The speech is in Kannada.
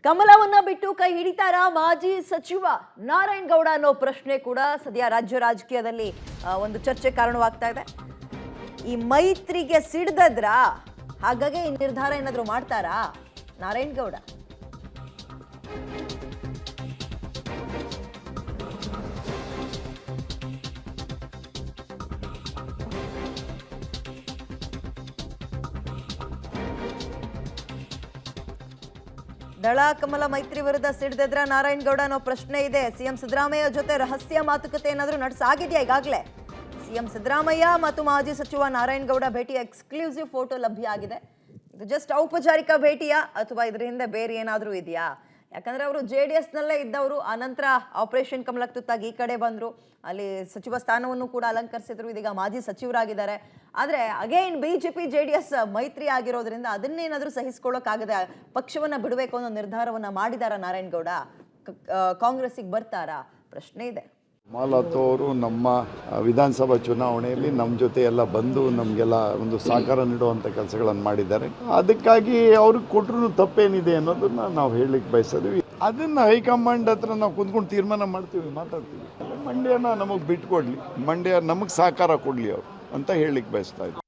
ಕಮಲವನ್ನ ಬಿಟ್ಟು ಕೈ ಹಿಡಿತಾರಾ ಮಾಜಿ ಸಚಿವ ನಾರಾಯಣ್ ಗೌಡ ಅನ್ನೋ ಪ್ರಶ್ನೆ ಕೂಡ ಸದ್ಯ ರಾಜ್ಯ ರಾಜಕೀಯದಲ್ಲಿ ಒಂದು ಚರ್ಚೆ ಕಾರಣವಾಗ್ತಾ ಇದೆ. ಈ ಮೈತ್ರಿಗೆ ಸಿಡ್ದದ್ರ ಹಾಗಾಗಿ ಈ ನಿರ್ಧಾರ ಏನಾದರೂ ಮಾಡ್ತಾರಾ ನಾರಾಯಣ್ ಗೌಡ? ದಳ ಕಮಲ ಮೈತ್ರಿ ವಿರುದ್ಧ ಸಿಡಿದ್ರ ನಾರಾಯಣ್ ಗೌಡ ಅನ್ನೋ ಪ್ರಶ್ನೆ ಇದೆ. ಸಿಎಂ ಸಿದ್ದರಾಮಯ್ಯ ಜೊತೆ ರಹಸ್ಯ ಮಾತುಕತೆ ಏನಾದರೂ ನಡೆಸಾಗಿದೆಯಾ? ಈಗಾಗಲೇ ಸಿಎಂ ಸಿದ್ದರಾಮಯ್ಯ ಮತ್ತು ಮಾಜಿ ಸಚಿವ ನಾರಾಯಣ್ ಗೌಡ ಭೇಟಿಯ ಎಕ್ಸ್ಕ್ಲೂಸಿವ್ ಫೋಟೋ ಲಭ್ಯ ಆಗಿದೆ. ಇದು ಜಸ್ಟ್ ಔಪಚಾರಿಕ ಭೇಟಿಯಾ ಅಥವಾ ಇದರ ಹಿಂದೆ ಬೇರೆ ಏನಾದರೂ ಇದೆಯಾ? ಯಾಕಂದ್ರೆ ಅವರು JDS ನಲ್ಲೇ ಇದ್ದವರು, ಆನಂತರ ಆಪರೇಷನ್ ಕಮಲಕ್ಕೆ ತುತ್ತಾಗಿ ಈ ಕಡೆ ಬಂದರು, ಅಲ್ಲಿ ಸಚಿವ ಸ್ಥಾನವನ್ನು ಕೂಡ ಅಲಂಕರಿಸಿದ್ರು, ಇದೀಗ ಮಾಜಿ ಸಚಿವರಾಗಿದ್ದಾರೆ. ಆದರೆ ಅಗೇನ್ BJP JDS ಮೈತ್ರಿ ಆಗಿರೋದ್ರಿಂದ ಅದನ್ನೇನಾದರೂ ಸಹಿಸ್ಕೊಳ್ಳೋಕ್ಕಾಗದೆ ಪಕ್ಷವನ್ನು ಬಿಡಬೇಕು ಅನ್ನೋ ನಿರ್ಧಾರವನ್ನು ಮಾಡಿದಾರ ನಾರಾಯಣ್ ಗೌಡ? ಕಾಂಗ್ರೆಸ್ಸಿಗೆ ಬರ್ತಾರಾ? ಪ್ರಶ್ನೆ ಇದೆ. ಮಾಲತ್ತು ಅವರು ನಮ್ಮ ವಿಧಾನಸಭಾ ಚುನಾವಣೆಯಲ್ಲಿ ನಮ್ಮ ಜೊತೆ ಎಲ್ಲ ಬಂದು ನಮಗೆಲ್ಲ ಒಂದು ಸಹಕಾರ ನೀಡುವಂಥ ಕೆಲಸಗಳನ್ನು ಮಾಡಿದ್ದಾರೆ. ಅದಕ್ಕಾಗಿ ಅವ್ರಿಗೆ ಕೊಟ್ಟರು ತಪ್ಪೇನಿದೆ ಅನ್ನೋದನ್ನ ನಾವು ಹೇಳಲಿಕ್ಕೆ ಬಯಸಿದ್ವಿ. ಅದನ್ನು ಹೈಕಮಾಂಡ್ ಹತ್ರ ನಾವು ಕುಂತ್ಕೊಂಡು ತೀರ್ಮಾನ ಮಾಡ್ತೀವಿ, ಮಾತಾಡ್ತೀವಿ. ಮಂಡ್ಯನ ನಮಗೆ ಬಿಟ್ಕೊಡ್ಲಿ, ಮಂಡ್ಯ ನಮಗೆ ಸಹಕಾರ ಕೊಡಲಿ ಅವರು ಅಂತ ಹೇಳಲಿಕ್ಕೆ ಬಯಸ್ತಾ ಇದ್ದೀವಿ.